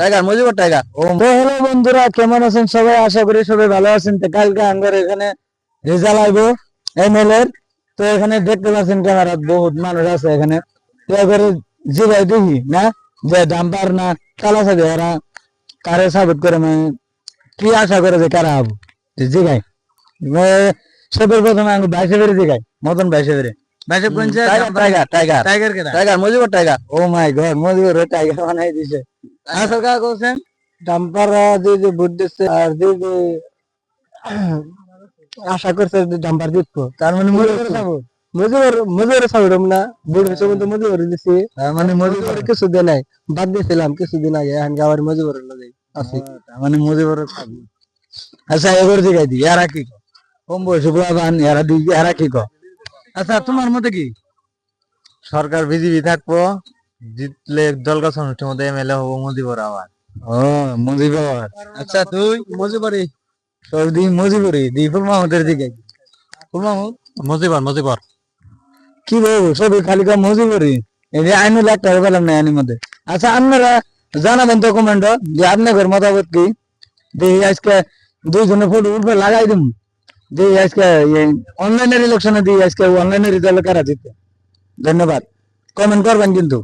Tiger Mujibur tiger. তো hello বন্ধুরা, কেমন আছেন সবাই? আশা করি সবাই ভালো আছেন। তো কালকে আমাদের এখানে রেজাল্ট আইবো এমএল এর। তো এখানে দেখতে পাচ্ছেন ক্যামেরা বহুত মানুষ আছে এখানে। তো এবারে জি ভাই দেখি না যে ডাম্পার না কালা সাথে এরা কারে সাপোর্ট করে, মানে কি আশা করে যে কারা হবো। জি ভাই সবের প্রথমে আমি বাইশে বেড়ে জিগাই মতন বাইশে বেড়ে টাইগার মুজিবুর টাইগার। ও মাই গড, মুজিবুর টাইগার বানাই দিছে। আসল কাকা বলছেন ডাম্পার যে ভোট দিচ্ছে আর যে আশা করছে ডাম্পার জিতবো, তার মানে মুজিবুর সাপোর্ট না ভোট হয়েছে বলতে মুজিবুর দিচ্ছি। তার মানে মুজিবুর কিছু দেয় নাই, বাদ দিয়েছিলাম কিছুদিন আগে, এখন আবার মুজিবুর আছে, মানে মুজিবুর থাকবো। আচ্ছা এবার জিগাই দি এরা কি কম বয়সী বান এরা দি এরা কি কো। আচ্ছা তোমার মতে কি? সরকার বিজেপি থাকবো, জিতলে দল গঠনের মধ্যে এমএলএ হবো মুজিবুর আবার। ও মুজিবুর। আচ্ছা তুই? মুজিবুরই। তোর দি মুজিবুরই দি ফুল মাহমুদের দিকে ফুল মাহমুদ মুজিবুর কি বলবো, সবই খালি কা মুজিবুরই। এই যে আইনুল একটা পেলাম না এর মধ্যে। আচ্ছা আপনারা জানাবেন তো কমেন্ট যে আপনাদের মতামত কি। দেখি আজকে দুইজনের ফটো উঠবে লাগাই দিম। দেখি আজকে অনলাইনের ইলেকশনে দিই আজকে অনলাইনের রেজাল্ট কারা জিতে। ধন্যবাদ, কমেন্ট করবেন কিন্তু।